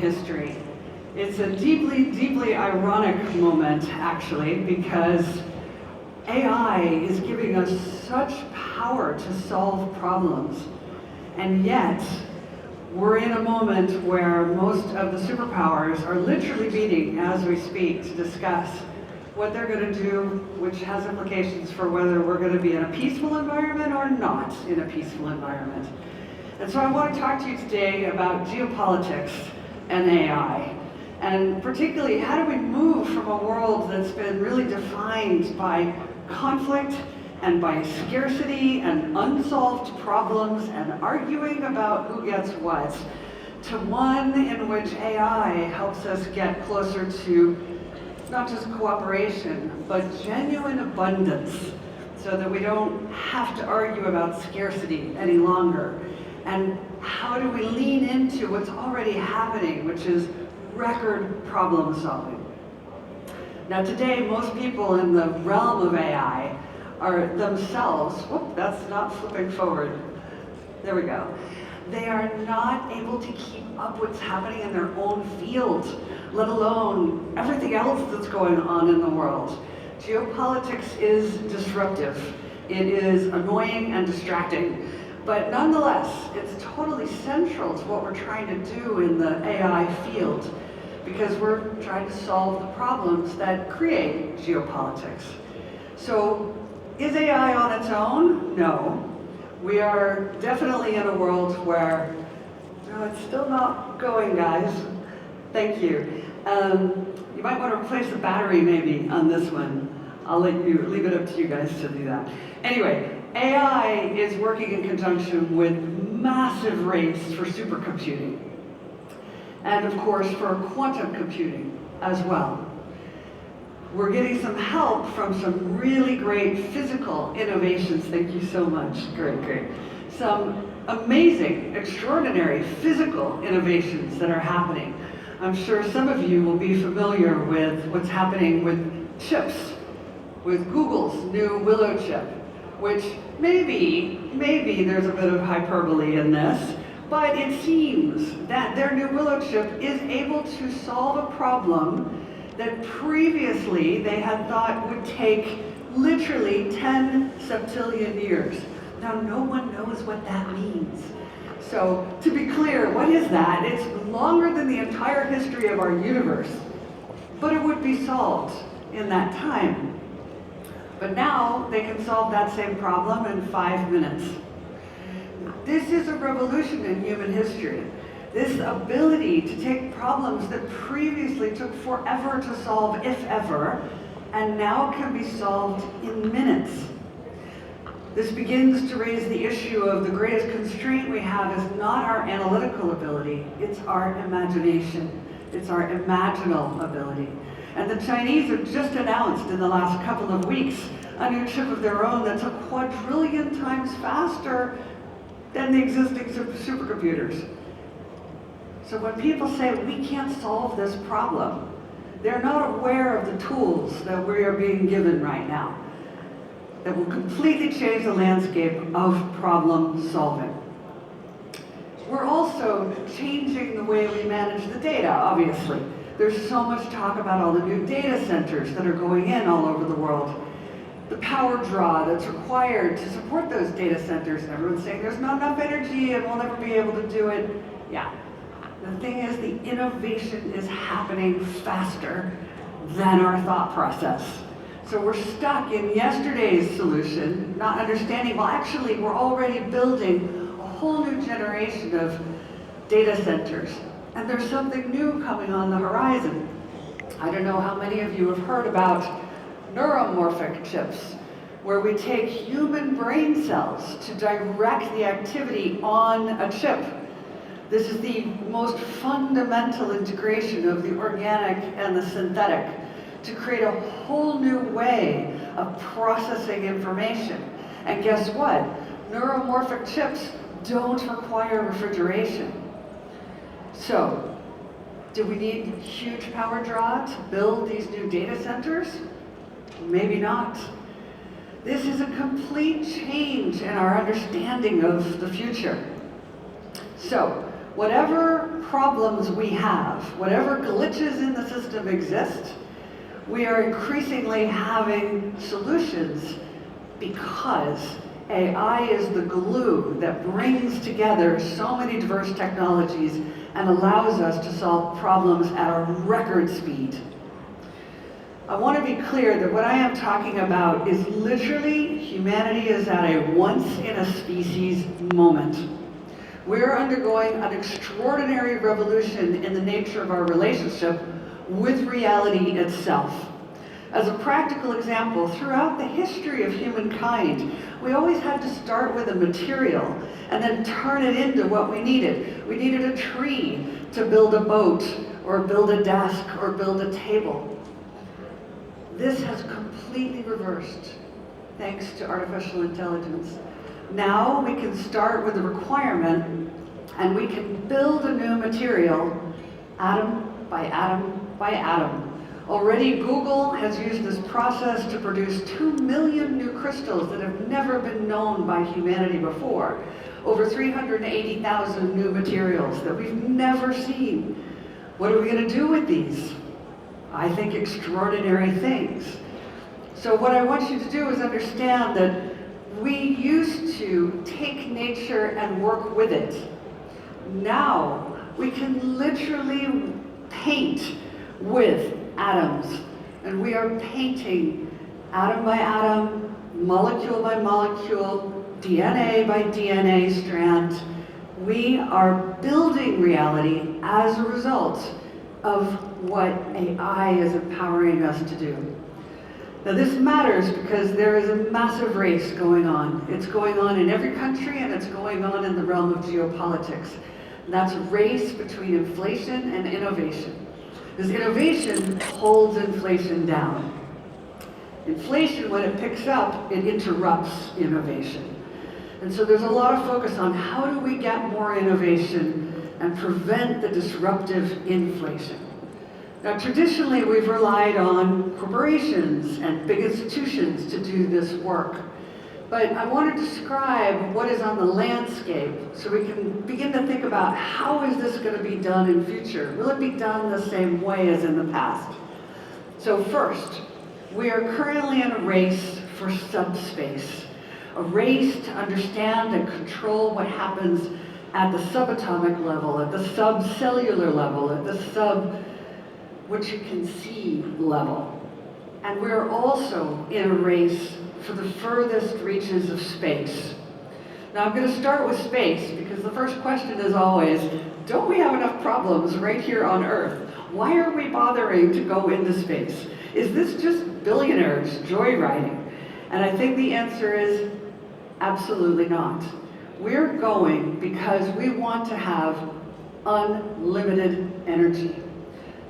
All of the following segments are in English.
history. It's a deeply, deeply ironic moment, actually, because AI is giving us such power to solve problems, and yet we're in a moment where most of the superpowers are literally meeting as we speak to discuss what they're going to do, which has implications for whether we're going to be in a peaceful environment or not in a peaceful environment. And so I want to talk to you today about geopolitics and AI. And particularly, how do we move from a world that's been really defined by conflict and by scarcity and unsolved problems and arguing about who gets what, to one in which AI helps us get closer to not just cooperation, but genuine abundance, so that we don't have to argue about scarcity any longer. And how do we lean into what's already happening, which is record problem solving? Now today, most people in the realm of AI are themselves, whoop, that's not flipping forward. There we go. They are not able to keep up what's happening in their own field, let alone everything else that's going on in the world. Geopolitics is disruptive. It is annoying and distracting. But nonetheless, it's totally central to what we're trying to do in the AI field, because we're trying to solve the problems that create geopolitics. So, is AI on its own? No. We are definitely in a world where, no, it's still not going, guys. Thank you. You might want to replace the battery maybe on this one. I'll leave it up to you guys to do that. Anyway, AI is working in conjunction with massive rates for supercomputing. And of course for quantum computing as well. We're getting some help from some really great physical innovations. Thank you so much. Great. Some amazing, extraordinary physical innovations that are happening. I'm sure some of you will be familiar with what's happening with chips, with Google's new Willow chip, which maybe there's a bit of hyperbole in this, but it seems that their new Willow chip is able to solve a problem that previously they had thought would take literally 10 septillion years. Now, no one knows what that means. So, to be clear, what is that? It's longer than the entire history of our universe, but it would be solved in that time. But now, they can solve that same problem in 5 minutes. This is a revolution in human history. This ability to take problems that previously took forever to solve, if ever, and now can be solved in minutes. This begins to raise the issue of the greatest constraint we have is not our analytical ability, it's our imagination. It's our imaginal ability. And the Chinese have just announced in the last couple of weeks a new chip of their own that's a quadrillion times faster than the existing supercomputers. So when people say we can't solve this problem, they're not aware of the tools that we are being given right now that will completely change the landscape of problem solving. We're also changing the way we manage the data, obviously. There's so much talk about all the new data centers that are going in all over the world. The power draw that's required to support those data centers, and everyone's saying there's not enough energy and we'll never be able to do it. Yeah. The thing is, the innovation is happening faster than our thought process. So we're stuck in yesterday's solution, not understanding, well, actually, we're already building a whole new generation of data centers. And there's something new coming on the horizon. I don't know how many of you have heard about neuromorphic chips, where we take human brain cells to direct the activity on a chip. This is the most fundamental integration of the organic and the synthetic to create a whole new way of processing information. And guess what? Neuromorphic chips don't require refrigeration. So, do we need huge power draw to build these new data centers? Maybe not. This is a complete change in our understanding of the future. So, Whatever problems we have, whatever glitches in the system exist, we are increasingly having solutions because AI is the glue that brings together so many diverse technologies and allows us to solve problems at a record speed. I want to be clear that what I am talking about is literally humanity is at a once-in-a-species moment. We're undergoing an extraordinary revolution in the nature of our relationship with reality itself. As a practical example, throughout the history of humankind, we always had to start with a material and then turn it into what we needed. We needed a tree to build a boat, or build a desk, or build a table. This has completely reversed, thanks to artificial intelligence. Now we can start with a requirement, and we can build a new material, atom by atom by atom. Already Google has used this process to produce 2 million new crystals that have never been known by humanity before. Over 380,000 new materials that we've never seen. What are we going to do with these? I think extraordinary things. So what I want you to do is understand that we used to take nature and work with it. Now we can literally paint with atoms, and we are painting atom by atom, molecule by molecule, DNA by DNA strand. We are building reality as a result of what AI is empowering us to do. Now this matters because there is a massive race going on. It's going on in every country, and it's going on in the realm of geopolitics. And that's a race between inflation and innovation. Because innovation holds inflation down. Inflation, when it picks up, it interrupts innovation. And so there's a lot of focus on how do we get more innovation and prevent the disruptive inflation. Now, traditionally, we've relied on corporations and big institutions to do this work. But I want to describe what is on the landscape so we can begin to think about how is this going to be done in future? Will it be done the same way as in the past? So first, we are currently in a race for subspace, a race to understand and control what happens at the subatomic level, at the subcellular level, at the what you can see level. And we're also in a race for the furthest reaches of space. Now I'm going to start with space because the first question is always, don't we have enough problems right here on Earth? Why are we bothering to go into space? Is this just billionaires joyriding? And I think the answer is absolutely not. We're going because we want to have unlimited energy.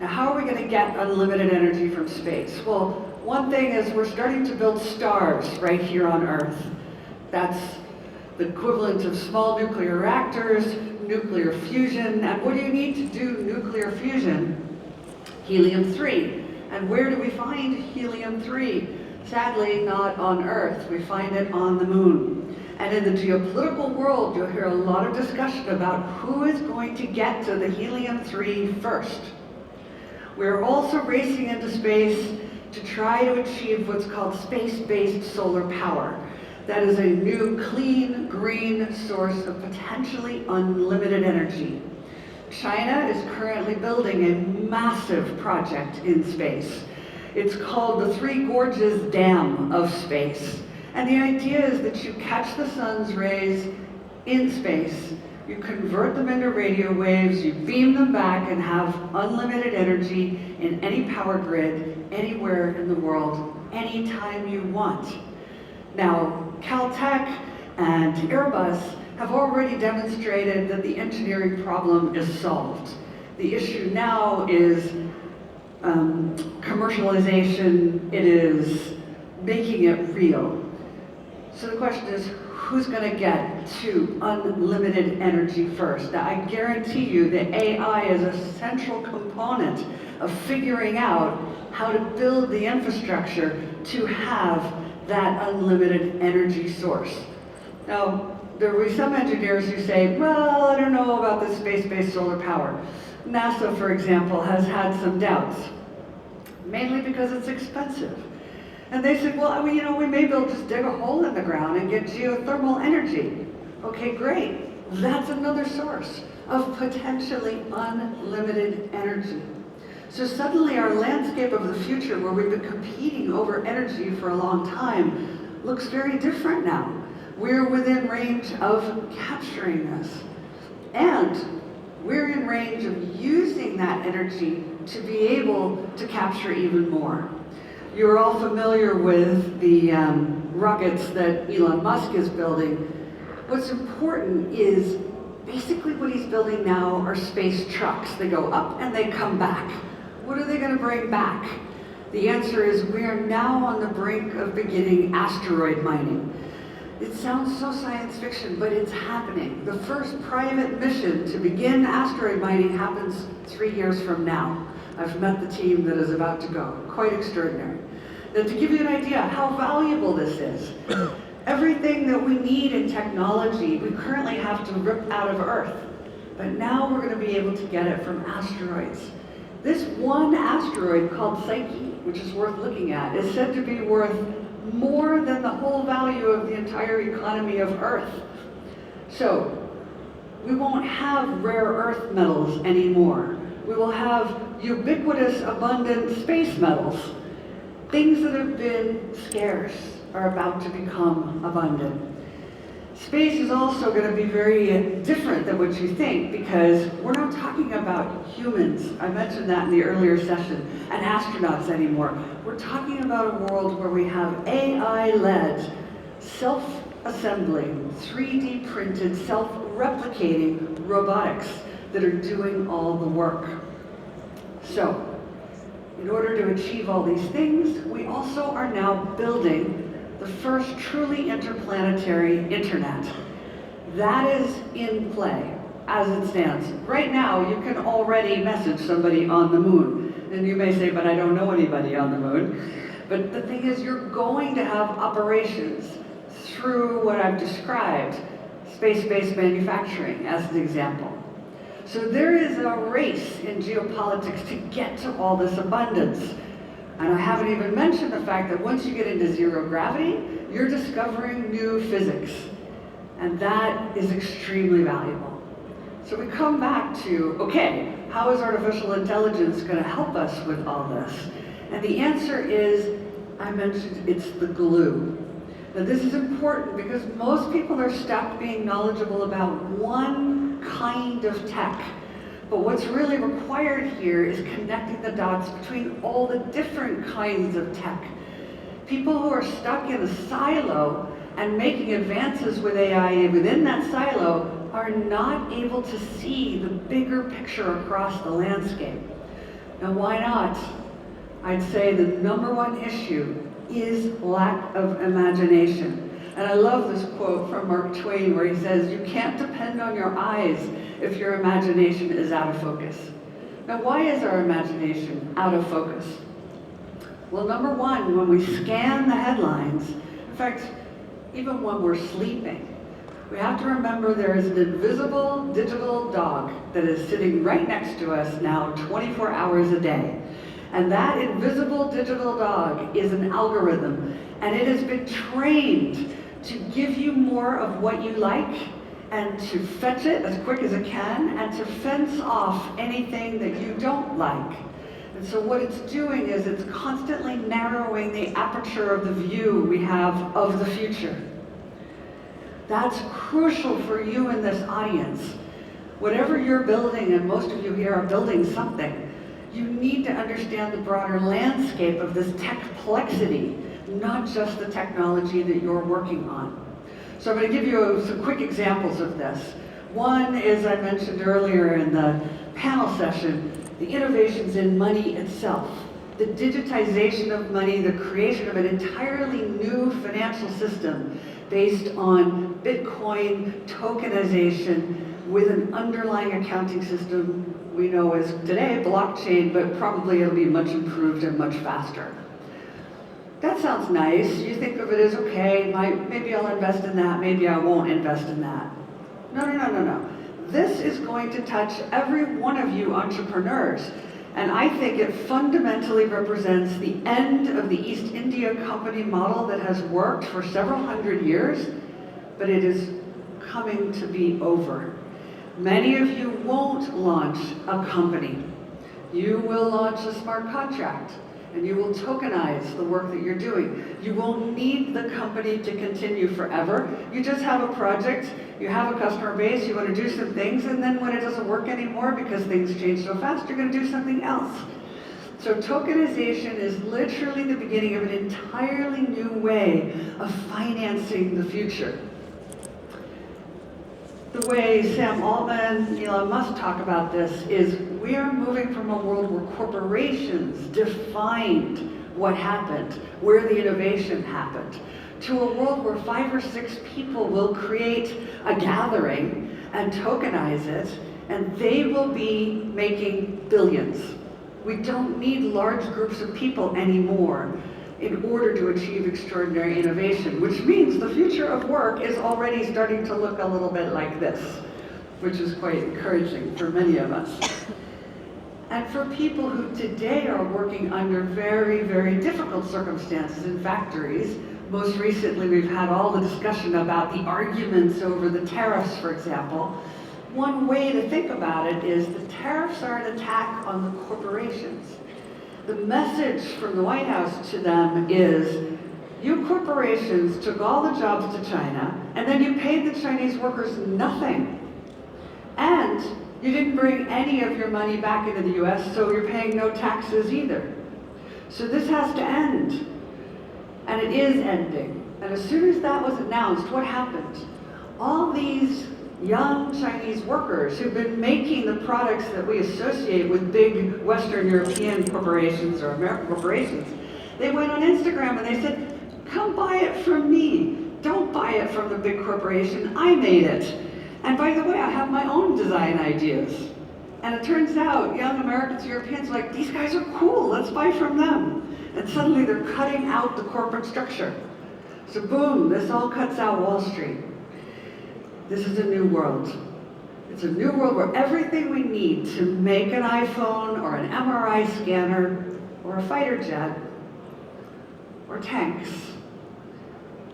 Now how are we going to get unlimited energy from space? Well, one thing is we're starting to build stars right here on Earth. That's the equivalent of small nuclear reactors, nuclear fusion. And what do you need to do nuclear fusion? Helium-3. And where do we find helium-3? Sadly, not on Earth. We find it on the moon. And in the geopolitical world, you'll hear a lot of discussion about who is going to get to the helium-3 first. We're also racing into space to try to achieve what's called space-based solar power. That is a new, clean, green source of potentially unlimited energy. China is currently building a massive project in space. It's called the Three Gorges Dam of space. And the idea is that you catch the sun's rays in space, you convert them into radio waves, you beam them back and have unlimited energy in any power grid, anywhere in the world, anytime you want. Now, Caltech and Airbus have already demonstrated that the engineering problem is solved. The issue now is commercialization, it is making it real. So the question is, who's going to get to unlimited energy first? Now, I guarantee you that AI is a central component of figuring out how to build the infrastructure to have that unlimited energy source. Now, there will be some engineers who say, well, I don't know about this space-based solar power. NASA, for example, has had some doubts, mainly because it's expensive. And they said, well, you know, we may be able to just dig a hole in the ground and get geothermal energy. Okay, great. That's another source of potentially unlimited energy. So suddenly our landscape of the future, where we've been competing over energy for a long time, looks very different now. We're within range of capturing this. And we're in range of using that energy to be able to capture even more. You're all familiar with the rockets that Elon Musk is building. What's important is basically what he's building now are space trucks. They go up and they come back. What are they going to bring back? The answer is we are now on the brink of beginning asteroid mining. It sounds so science fiction, but it's happening. The first private mission to begin asteroid mining happens 3 years from now. I've met the team that is about to go. Quite extraordinary. Now, to give you an idea how valuable this is, everything that we need in technology, we currently have to rip out of Earth. But now we're going to be able to get it from asteroids. This one asteroid called Psyche, which is worth looking at, is said to be worth more than the whole value of the entire economy of Earth. So, we won't have rare earth metals anymore. We will have ubiquitous, abundant space metals. Things that have been scarce are about to become abundant. Space is also going to be very different than what you think, because we're not talking about humans, I mentioned that in the earlier session, and astronauts anymore. We're talking about a world where we have AI-led, self-assembling, 3D printed, self-replicating robotics that are doing all the work. So, in order to achieve all these things, we also are now building the first truly interplanetary internet. That is in play as it stands. Right now, you can already message somebody on the moon. And you may say, but I don't know anybody on the moon. But the thing is, you're going to have operations through what I've described, space-based manufacturing as an example. So there is a race in geopolitics to get to all this abundance. And I haven't even mentioned the fact that once you get into zero gravity, you're discovering new physics. And that is extremely valuable. So we come back to, okay, how is artificial intelligence going to help us with all this? And the answer is, I mentioned, it's the glue. Now this is important because most people are stuck being knowledgeable about one kind of tech. But what's really required here is connecting the dots between all the different kinds of tech. People who are stuck in a silo and making advances with AI within that silo are not able to see the bigger picture across the landscape. Now, why not? I'd say the #1 issue is lack of imagination. And I love this quote from Mark Twain where he says, you can't depend on your eyes if your imagination is out of focus. Now, why is our imagination out of focus? Well, #1, when we scan the headlines, in fact, even when we're sleeping, we have to remember there is an invisible digital dog that is sitting right next to us now 24 hours a day. And that invisible digital dog is an algorithm, and it has been trained to give you more of what you like and to fetch it as quick as it can and to fence off anything that you don't like. And so what it's doing is it's constantly narrowing the aperture of the view we have of the future. That's crucial for you in this audience. Whatever you're building, and most of you here are building something, you need to understand the broader landscape of this techplexity, not just the technology that you're working on. So I'm going to give you some quick examples of this. One is, I mentioned earlier in the panel session, the innovations in money itself. The digitization of money, the creation of an entirely new financial system based on Bitcoin tokenization with an underlying accounting system we know as today blockchain, but probably it'll be much improved and much faster. That sounds nice. You think of it as, okay, maybe I'll invest in that, maybe I won't invest in that. No, no, no, no, no. This is going to touch every one of you entrepreneurs. And I think it fundamentally represents the end of the East India Company model that has worked for several hundred years, but it is coming to be over. Many of you won't launch a company. You will launch a smart contract, and you will tokenize the work that you're doing. You won't need the company to continue forever. You just have a project, you have a customer base, you want to do some things, and then when it doesn't work anymore because things change so fast, you're going to do something else. So tokenization is literally the beginning of an entirely new way of financing the future. The way Sam Altman and Elon Musk talk about this is we are moving from a world where corporations defined what happened, where the innovation happened, to a world where 5 or 6 people will create a gathering and tokenize it, and they will be making billions. We don't need large groups of people anymore in order to achieve extraordinary innovation, which means the future of work is already starting to look a little bit like this, which is quite encouraging for many of us. And for people who today are working under very, very difficult circumstances in factories, most recently we've had all the discussion about the arguments over the tariffs, for example. One way to think about it is the tariffs are an attack on the corporations. The message from the White House to them is, you corporations took all the jobs to China, and then you paid the Chinese workers nothing. And you didn't bring any of your money back into the US, so you're paying no taxes either. So this has to end. And it is ending. And as soon as that was announced, what happened? All these young Chinese workers who've been making the products that we associate with big Western European corporations or American corporations, they went on Instagram and they said, come buy it from me. Don't buy it from the big corporation. I made it. And by the way, I have my own design ideas. And it turns out young Americans, Europeans are like, these guys are cool, let's buy from them. And suddenly they're cutting out the corporate structure. So boom, this all cuts out Wall Street. This is a new world. It's a new world where everything we need to make an iPhone or an MRI scanner or a fighter jet or tanks,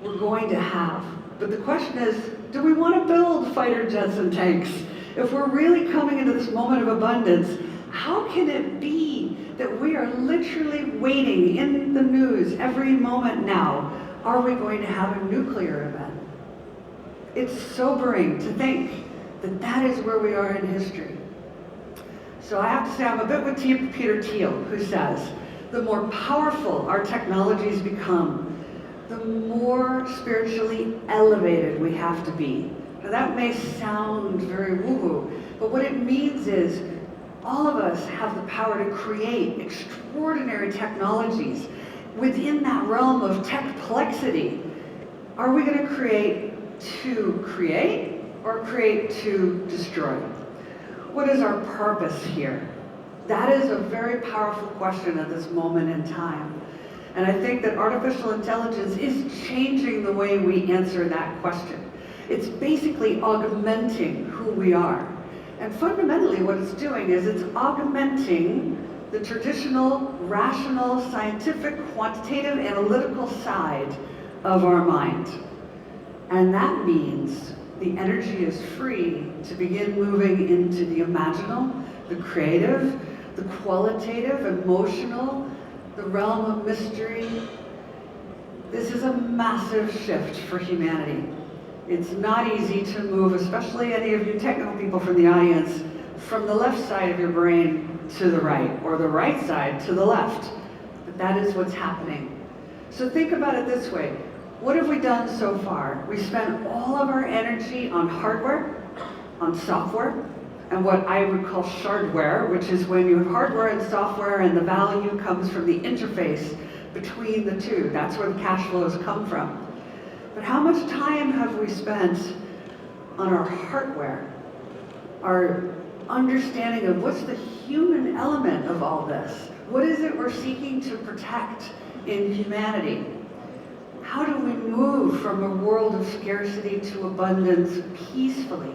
we're going to have. But the question is, do we want to build fighter jets and tanks? If we're really coming into this moment of abundance, how can it be that we are literally waiting in the news every moment now? Are we going to have a nuclear event? It's sobering to think that that is where we are in history. So I have to say I'm a bit with Peter Thiel, who says, the more powerful our technologies become, the more spiritually elevated we have to be. Now that may sound very woo-woo, but what it means is all of us have the power to create extraordinary technologies within that realm of techplexity. Are we going to create or create to destroy? What is our purpose here? That is a very powerful question at this moment in time. And I think that artificial intelligence is changing the way we answer that question. It's basically augmenting who we are. And fundamentally what it's doing is it's augmenting the traditional, rational, scientific, quantitative, analytical side of our mind. And that means the energy is free to begin moving into the imaginal, the creative, the qualitative, emotional, the realm of mystery. This is a massive shift for humanity. It's not easy to move, especially any of you technical people from the audience, from the left side of your brain to the right, or the right side to the left. But that is what's happening. So think about it this way. What have we done so far? We spent all of our energy on hardware, on software, and what I would call shardware, which is when you have hardware and software and the value comes from the interface between the two. That's where the cash flows come from. But how much time have we spent on our hardware? Our understanding of what's the human element of all this? What is it we're seeking to protect in humanity. How do we move from a world of scarcity to abundance peacefully?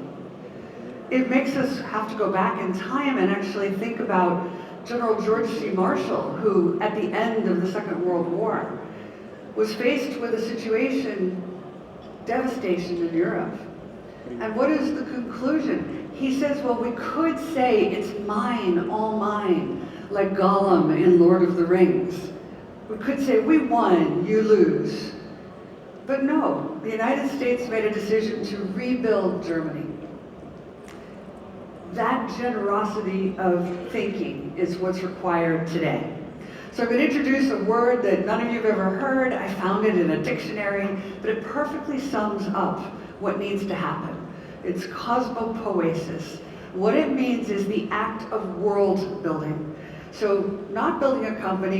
It makes us have to go back in time and actually think about General George C. Marshall, who at the end of the Second World War was faced with a situation, devastation in Europe. And what is the conclusion? He says, well, we could say it's mine, all mine, like Gollum in Lord of the Rings. We could say, we won, you lose. But no, the United States made a decision to rebuild Germany. That generosity of thinking is what's required today. So I'm going to introduce a word that none of you have ever heard. I found it in a dictionary, but it perfectly sums up what needs to happen. It's cosmopoesis. What it means is the act of world building. So not building a company or